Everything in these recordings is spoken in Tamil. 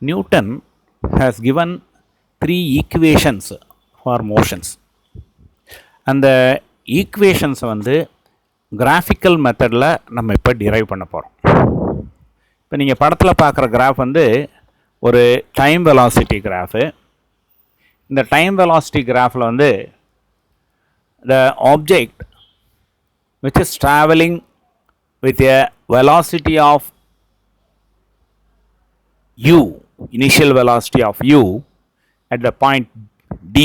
Newton has given 3 equations for motions. And the equations வந்து graphical methodல நம்ம இப்போ derive பண்ண போகிறோம். இப்போ நீங்கள் படத்தில் பார்க்குற கிராஃப் வந்து ஒரு டைம் வெலாசிட்டி கிராஃபு. இந்த டைம் வெலாசிட்டி கிராஃபில் வந்து the object which is traveling with a velocity of u, initial velocity of u at the point D,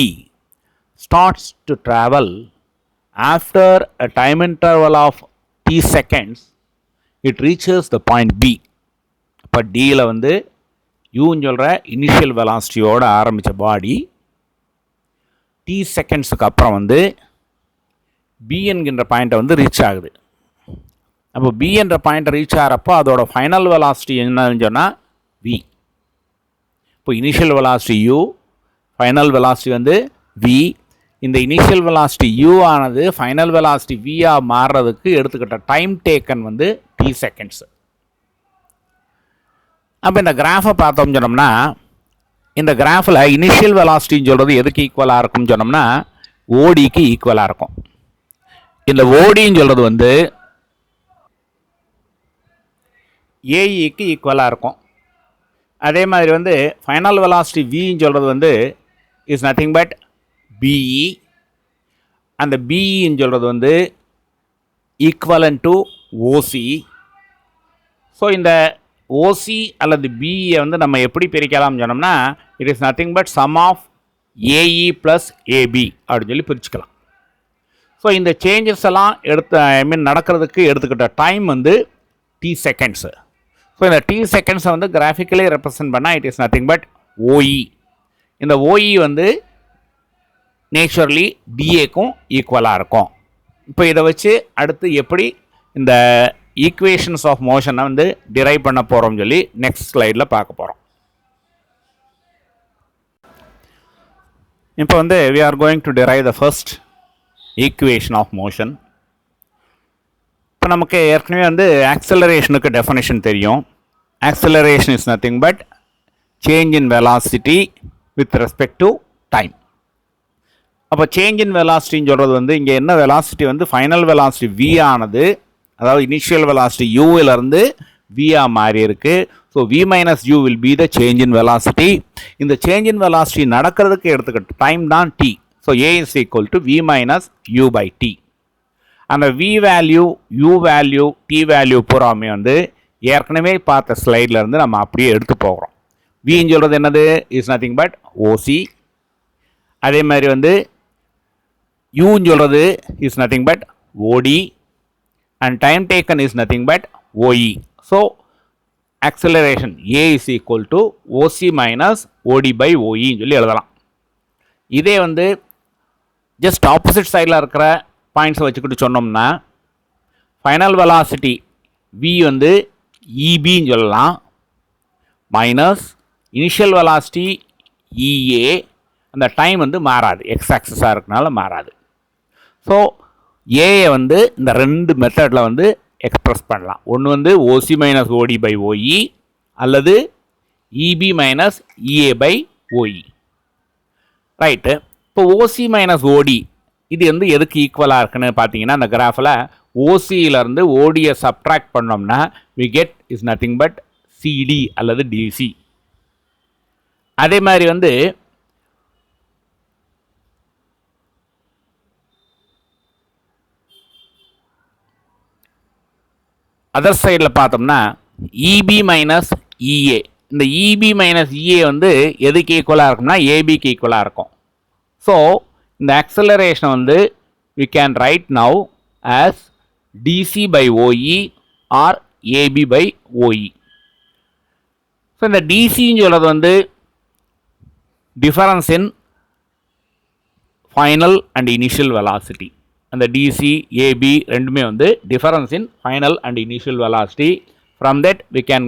starts to travel after a time interval of t seconds, it reaches the point B. இப்போ Dயில் வந்து யூன்னு சொல்கிற இனிஷியல் வெலாசிட்டியோடு ஆரம்பித்த பாடி t செகண்ட்ஸுக்கு அப்புறம் வந்து B என்கின்ற பாயிண்ட்டை வந்து ரீச் ஆகுது. அப்போ B என்ற பாயிண்ட்டை ரீச் ஆகிறப்போ அதோட ஃபைனல் வெலாசிட்டி என்னன்னு சொன்னால் V. இப்போ initial velocity u, final velocity வந்து v. இந்த இனிஷியல் வெலாசிட்டி u ஆனது ஃபைனல் வெலாசிட்டி v மாறுறதுக்கு எடுத்துக்கிட்ட டைம் டேக்கன் வந்து t செகண்ட்ஸ். அப்போ இந்த கிராஃபை பார்த்தோம்னு சொன்னோம்னா இந்த கிராஃபில் இனிஷியல் வெலாசிட்டின்னு சொல்கிறது எதுக்கு ஈக்குவலாக இருக்கும்னு சொன்னோம்னா ஓடிக்கு ஈக்குவலாக இருக்கும். இந்த ஓடின்னு சொல்கிறது வந்து ஏஇக்கு ஈக்குவலாக இருக்கும். அதே மாதிரி வந்து ஃபைனல் வெலாசிட்டி வின்னு சொல்கிறது வந்து இஸ் நத்திங் பட் பிஇ. அந்த பிஇன்னு சொல்கிறது வந்து ஈக்குவலன் டு ஓசி. ஸோ இந்த ஓசி அல்லது பிஇயை வந்து நம்ம எப்படி பிரிக்கலாம்னு சொன்னோம்னா it is nothing but sum of AE plus AB அப்படின்னு சொல்லி பிரிச்சுக்கலாம். ஸோ இந்த சேஞ்சஸ் எல்லாம் நடக்கிறதுக்கு எடுத்துக்கிட்ட டைம் வந்து t செகண்ட்ஸு. ஸோ இந்த t செகண்ட்ஸை வந்து கிராஃபிக்கலி ரெப்ரசன்ட் பண்ணால் it is nothing but OE. இந்த ஓஇ வந்து நேச்சுரலி டிஏக்கும் ஈக்குவலாக இருக்கும். இப்போ இதை வச்சு அடுத்து எப்படி இந்த ஈக்குவேஷன்ஸ் ஆஃப் மோஷனை வந்து டிரைவ் பண்ண போகிறோம்னு சொல்லி நெக்ஸ்ட் ஸ்லைடில் பார்க்க போகிறோம். இப்போ வந்து we are going to derive the first equation of motion. இப்போ நமக்கு ஏற்கனவே வந்து ஆக்சலரேஷனுக்கு டெஃபினேஷன் தெரியும். Acceleration is nothing but change in velocity with respect to time. அப்போ சேஞ்ச் இன் வெலாசிட்டின்னு சொல்கிறது வந்து இங்கே என்ன வெலாசிட்டி வந்து ஃபைனல் வெலாசிட்டி v ஆனது, அதாவது இனிஷியல் வெலாசிட்டி யூவிலேருந்து விஆ மாறி இருக்கு. So v minus u will be the change in velocity. இந்த சேஞ்ச் இன் வெலாசிட்டி நடக்கிறதுக்கு எடுத்துக்கிட்ட டைம் தான் t. So a is equal to v minus u by t. அந்த v value, u value, t value பூராமே வந்து ஏற்கனவே பார்த்த ஸ்லைடில் இருந்து நம்ம அப்படியே எடுத்து போகிறோம். வின்னு சொல்கிறது என்னது இஸ் நத்திங் பட் ஓசி. அதே மாதிரி வந்து யூன்னு சொல்கிறது இஸ் நத்திங் பட் ஓடி. and time taken is nothing but OE. So acceleration A is equal to OC minus OD by OE சொல்லி எழுதலாம். இதே வந்து ஜஸ்ட் ஆப்போசிட் சைடில் இருக்கிற பாயிண்ட்ஸை வச்சுக்கிட்டு சொன்னோம்னா ஃபைனல் வெலாசிட்டி V வந்து EBன்னு சொல்லலாம் மைனஸ் இனிஷியல் வெலாசிட்டி EA. அந்த டைம் வந்து மாறாது, எக்ஸ் ஆக்சஸாக இருக்கனால மாறாது. ஸோ ஏயை வந்து இந்த ரெண்டு மெத்தடில் வந்து எக்ஸ்ப்ரெஸ் பண்ணலாம். ஒன்று வந்து OC minus OD by OE அல்லது EB minus EA by OE. Right. இப்போ ஓசி மைனஸ் ஓடி இது வந்து எதுக்கு ஈக்குவலாக இருக்குன்னு பார்த்தீங்கன்னா அந்த கிராஃபில் ஓசியிலேருந்து ஓடியை சப்ட்ராக்ட் பண்ணோம்னா we get is nothing but CD அல்லது டிசி. அதே மாதிரி வந்து அதர் சைடில் பார்த்தோம்னா இபி மைனஸ் இஏ. இந்த இபி மைனஸ் இஏ வந்து எதுக்கு ஈக்குவலாக இருக்கும்னா ஏபிக்கு ஈக்குவலாக இருக்கும். ஸோ இந்த ஆக்சலரேஷனை வந்து we can write now as DC by OE or AB by OE. So இந்த டிசின்னு சொல்கிறது வந்து difference in final and initial velocity. அந்த டிசி ஏபி ரெண்டுமே வந்து difference in final and initial velocity. From that we can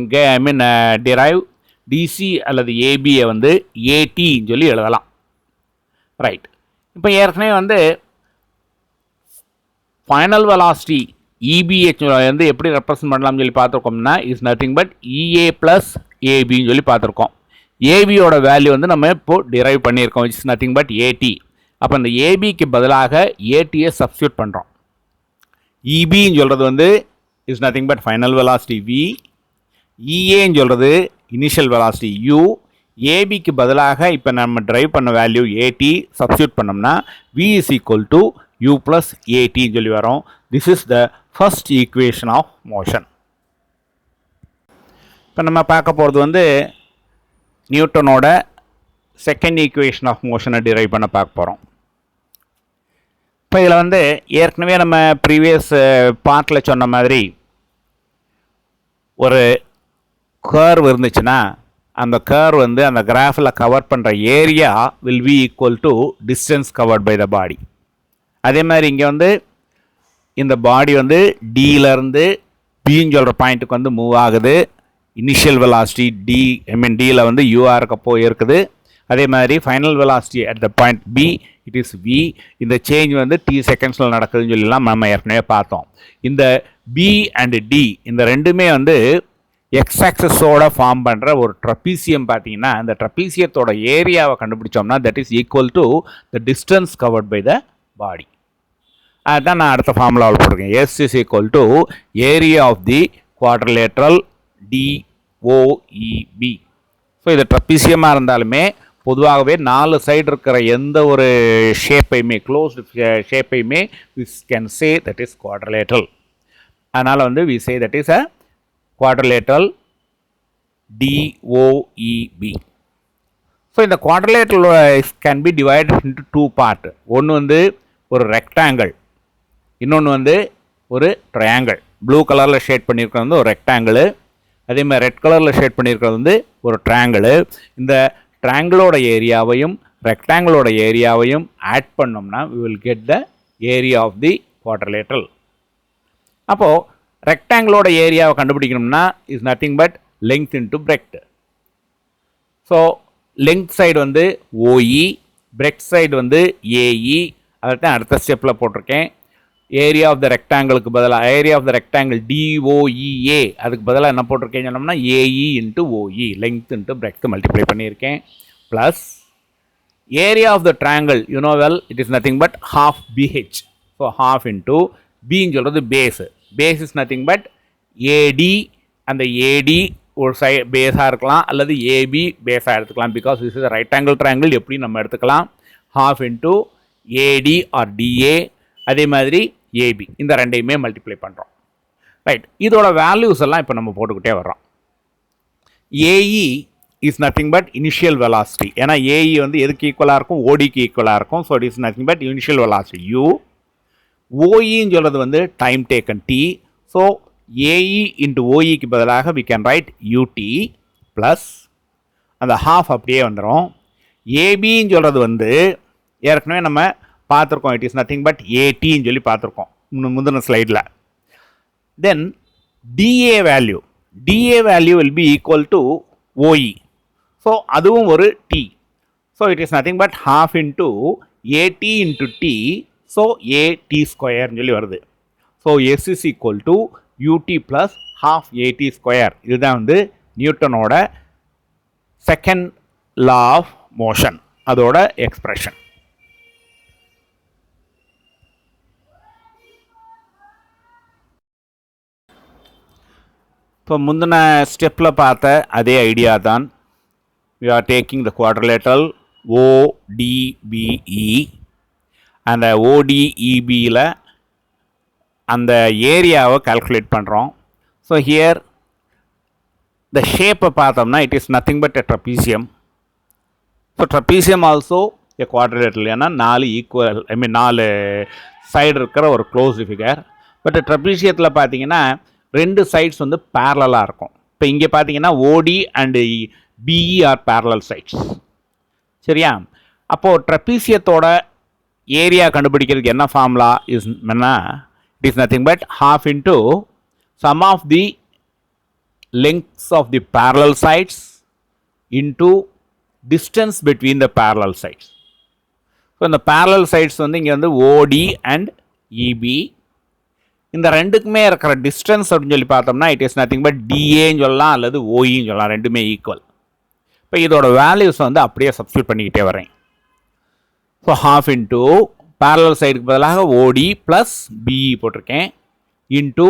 derive DC அல்லது ஏபியை வந்து ஏடின்னு சொல்லி எழுதலாம். ரைட். இப்போ ஏற்கனவே வந்து ஃபைனல் வெலாசிட்டி EBH வந்து எப்படி ரெப்ரசன்ட் பண்ணலாம்னு சொல்லி பார்த்துருக்கோம்னா is nothing but EA plus ஏபின்னு சொல்லி பார்த்துருக்கோம். ஏபியோட வேல்யூ வந்து நம்ம இப்போ டிரைவ் பண்ணியிருக்கோம், இட்ஸ் நத்திங் பட் ஏடி. அப்போ இந்த ஏபிக்கு பதிலாக ஏடியை சப்ஸ்டியூட் பண்ணுறோம். இபின்னு சொல்கிறது வந்து is nothing but final velocity v, இஏன்னு சொல்கிறது இனிஷியல் வெலாசிட்டி யூ. ஏபிக்கு பதிலாக இப்போ நம்ம டிரைவ் பண்ண வேல்யூ ஏடி சப்ஸ்டியூட் பண்ணோம்னா v is equal to u plus ஏடின்னு சொல்லி வரோம். This is the first equation of motion. இப்போ நம்ம பார்க்க போகிறது வந்து நியூட்டனோட செகண்ட் ஈக்குவேஷன் ஆஃப் மோஷனை டிரைவ் பண்ண பார்க்க போகிறோம். இப்போ இதில் வந்து ஏற்கனவே நம்ம ப்ரீவியஸ் பார்ட்டில் சொன்ன மாதிரி ஒரு கர்வ் இருந்துச்சுன்னா அந்த கர்வ் வந்து அந்த கிராஃபில் கவர் பண்ணுற area will be equal to distance covered by the body. அதே மாதிரி இங்கே வந்து இந்த பாடி வந்து டியிலேருந்து பின்னு சொல்கிற பாயிண்ட்டுக்கு வந்து மூவ் ஆகுது. இனிஷியல் வெலாசிட்டி டி, டியில் வந்து யூஆருக்கு போயிருக்குது. அதே மாதிரி final velocity at the point B it is v. இந்த சேஞ்ச் வந்து டி செகண்ட்ஸில் நடக்குதுன்னு சொல்லலாம் நம்ம ஏற்கனவே பார்த்தோம். இந்த பி அண்ட் டி இந்த ரெண்டுமே வந்து எக்ஸ் ஆக்சஸோட ஃபார்ம் பண்ணுற ஒரு ட்ரப்பீசியம். பார்த்தீங்கன்னா இந்த ட்ரப்பீசியத்தோட ஏரியாவை கண்டுபிடிச்சோம்னா that is equal to the distance covered by the body. அதுதான் நான் அடுத்த ஃபார்முலாவில் போட்டிருக்கேன். S is equal to area of the quadrilateral DOEB. So இது ட்ரப்பீசியமாக இருந்தாலுமே பொதுவாகவே 4 சைடு இருக்கிற எந்த ஒரு ஷேப்பையுமே க்ளோஸ்டு ஷேப்பையுமே we can say that is quadrilateral. அதனால் வந்து we say that is a quadrilateral DOEB. So இந்த quadrilateral can be divided into 2 part. ஒன்று வந்து ஒரு ரெக்டாங்கிள், இன்னொன்று வந்து ஒரு ட்ரையாங்கிள். ப்ளூ கலரில் ஷேட் பண்ணியிருக்கிறது வந்து ஒரு ரெக்டாங்கிள், அதே மாதிரி ரெட் கலரில் ஷேட் பண்ணியிருக்கிறது வந்து ஒரு ட்ரையாங்கிள். இந்த ட்ரையாங்கிளோட ஏரியாவையும் ரெக்டாங்கிளோட ஏரியாவையும் ஆட் பண்ணோம்னா we will get the area of the quadrilateral. அப்போது ரெக்டாங்கிளோட ஏரியாவை கண்டுபிடிக்கணும்னா is nothing but length into breadth. So length side வந்து ஓஇ, பிரெக்ட் சைடு வந்து ஏஇ. அதை தான் அடுத்த ஸ்டெப்பில் போட்டிருக்கேன். ஏரியா ஆஃப் த ரெக்டாங்கிளுக்கு பதிலாக area of the rectangle DOEA அதுக்கு பதிலாக என்ன போட்டிருக்கேன்னு சொன்னோம்னா AE into OE, length into breadth multiply பண்ணியிருக்கேன். Plus area of the triangle you know well it is nothing but half BH. So half into பின்னு சொல்கிறது base. Base is nothing but AD. அந்த ஏடி ஒரு பேஸாக இருக்கலாம் அல்லது ஏபி பேஸாக எடுத்துக்கலாம். Because this is right angle triangle எப்படி நம்ம எடுத்துக்கலாம். Half into AD or DA, அதே மாதிரி ஏபி, இந்த ரெண்டையுமே மல்டிப்ளை பண்ணுறோம். ரைட், இதோட வேல்யூஸ் எல்லாம் இப்போ நம்ம போட்டுக்கிட்டே வர்றோம். AE is nothing but initial velocity. ஏன்னா ஏஇ வந்து எதுக்கு ஈக்குவலாக இருக்கும், ஓடிக்கு ஈக்குவலாக இருக்கும். So it is nothing but initial velocity u. ஓஇன்னு சொல்கிறது வந்து time taken t. So AE into ஓஇக்கு பதிலாக we can write ut plus அந்த ஹாஃப் அப்படியே வந்துடும். ஏபின்னு சொல்கிறது வந்து ஏற்கனவே நம்ம பார்த்துருக்கோம். இட் இஸ் நத்திங் பட் ஏடின்னு சொல்லி பார்த்துருக்கோம் முந்தின ஸ்லைடில். Then DA value will be equal to OE. So அதுவும் ஒரு t. So it is nothing but half into at into t. So at ஸ்கொயர்னு சொல்லி வருது. So S is equal to ut plus half at square. இதுதான் வந்து நியூட்டனோட செகண்ட் லா ஆஃப் மோஷன், அதோட எக்ஸ்பிரஷன். இப்போ முந்தின ஸ்டெப்பில் பார்த்த அதே ஐடியா தான். we are taking the quadrilateral ODBE. அந்த ODEBயில் அந்த ஏரியாவை கால்குலேட் பண்ணுறோம். ஸோ ஹியர் த ஷேப்பை பார்த்தோம்னா it is nothing but a trapezium. So trapezium also a quadrilateral. ஏன்னா 4 ஈக்குவல் 4 சைடு இருக்கிற ஒரு க்ளோஸ்டு ஃபிகர். பட் ட்ரப்பீசியத்தில் பார்த்தீங்கன்னா 2 சைட்ஸ் வந்து பேரலாக இருக்கும். இப்போ இங்கே பார்த்தீங்கன்னா OD and BE are parallel sides. சரியா? அப்போது ட்ரப்பீசியத்தோட ஏரியா கண்டுபிடிக்கிறதுக்கு என்ன ஃபார்முலா இஸ்னா it is nothing but half into sum of the lengths of the parallel sides into distance between the parallel sides. So இந்த பேரலல் சைட்ஸ் வந்து இங்கே வந்து ஓடி அண்ட் இபி. இந்த ரெண்டுக்குமே இருக்கிற டிஸ்டன்ஸ் அப்படின்னு சொல்லி பார்த்தோம்னா இட் இஸ் நத்திங் பட் டிஏன்னு சொல்லலாம் அல்லது ஓஇன்னு சொல்லலாம். ரெண்டுமே ஈக்குவல். இப்போ இதோட வேல்யூஸ் வந்து அப்படியே சப்ஸ்டியூட் பண்ணிக்கிட்டே வரேன். ஸோ half இன்ட்டு parallel சைடுக்கு பதிலாக ஓடி ப்ளஸ் பிஇ போட்டிருக்கேன் into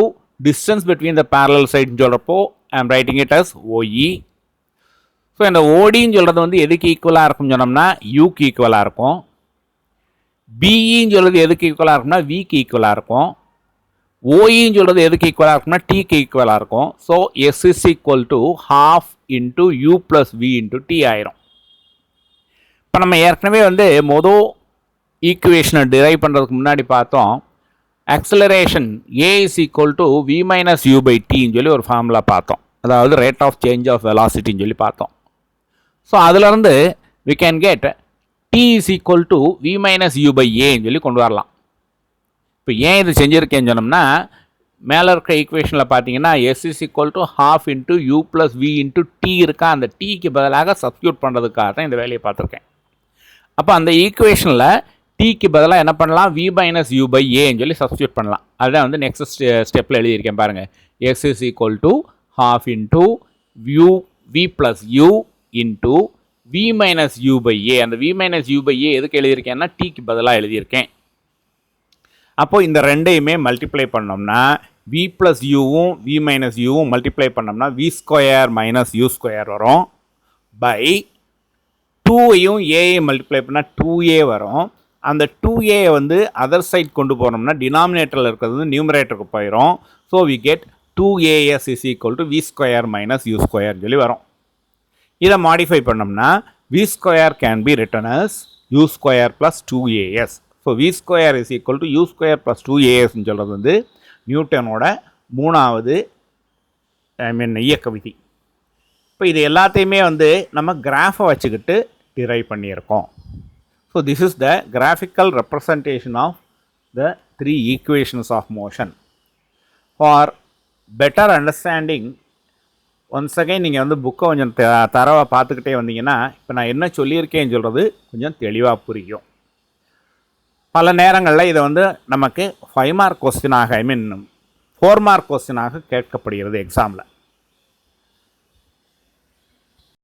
distance between the parallel சைடுன்னு சொல்கிறப்போ I am writing it as OE. So இந்த ஓடின்னு சொல்கிறது வந்து எதுக்கு ஈக்குவலாக இருக்கும்னு சொன்னோம்னா யூக்கு ஈக்குவலாக இருக்கும். பிஇன்னு சொல்கிறது எதுக்கு ஈக்குவலாக இருக்கும்னா விக்கு ஈக்குவலாக இருக்கும். ஓஇன்னு சொல்கிறது எதுக்கு ஈக்குவலாக இருக்கும்னா டிக்கு ஈக்குவலாக இருக்கும். So S is equal to half into u plus v into t ஆயிரும். இப்போ நம்ம ஏற்கனவே வந்து மொதல் ஈக்குவேஷனை டிரைவ் பண்ணுறதுக்கு முன்னாடி பார்த்தோம், acceleration a is equal to v minus u by டின்னு சொல்லி ஒரு ஃபார்முலா பார்த்தோம். அதாவது ரேட் ஆஃப் சேஞ்ச் ஆஃப் வெலாசிட்டின்னு சொல்லி பார்த்தோம். ஸோ அதிலிருந்து we can get t is equal to v minus u by ஏன்னு சொல்லி கொண்டு வரலாம். இப்போ ஏன் இது செஞ்சுருக்கேன்னு சொன்னோம்னா, மேலே இருக்கிற ஈக்குவேஷனில் பார்த்தீங்கன்னா s is equal to half into u plus v into t இருக்கா, அந்த டீக்கு பதிலாக சப்ஸ்டியூட் பண்ணுறதுக்காக தான் இந்த வேலையை பார்த்துருக்கேன். அப்போ அந்த ஈக்குவேஷனில் டீக்கு பதிலாக என்ன பண்ணலாம், வி மைனஸ் யூ பை ஏன்னு சொல்லி சப்ஸ்டியூட் பண்ணலாம். அதுதான் வந்து நெக்ஸ்ட் ஸ்டெப்பில் எழுதியிருக்கேன் பாருங்கள். S is equal to half into u v plus u into v minus u by a. அந்த v minus u by a எதுக்கு எழுதியிருக்கேன்னா டீக்கு பதிலாக எழுதியிருக்கேன். அப்போது இந்த ரெண்டையுமே மல்டிப்ளை பண்ணோம்னா வி ப்ளஸ் யூவும் வி மைனஸ் யூவும் மல்டிப்ளை பண்ணோம்னா v square minus u square வரும். பை 2ஐயும் ஏஐயும் மல்டிப்ளை பண்ணால் 2a வரும். அந்த 2a வந்து அதர் சைட் கொண்டு போனோம்னா டினாமினேட்டரில் இருக்கிறது வந்து நியூமரேட்டருக்கு போயிடும். So v get 2as is equal to v square minus u square சொல்லி வரும். இதை மாடிஃபை பண்ணோம்னா v square can be written as u square plus 2as. So v square is equal to u square plus 2asன்னு சொல்கிறது வந்து நியூட்டனோட மூணாவது இயக்க விதி. இப்போ இது எல்லாத்தையுமே வந்து நம்ம கிராஃபை வச்சுக்கிட்டு டிரைவ் பண்ணியிருக்கோம். So this is the graphical representation of the 3 equations of motion. For better understanding once again நீங்கள் வந்து புக்கை கொஞ்சம் தரவாக பார்த்துக்கிட்டே வந்தீங்கன்னா இப்போ நான் என்ன சொல்லியிருக்கேன்னு சொல்கிறது கொஞ்சம் தெளிவாக புரியும். பல நேரங்களில் இதை வந்து நமக்கு 5 மார்க் கொஸ்டினாக 4 மார்க் கொஸ்டினாக கேட்கப்படுகிறது எக்ஸாமில்.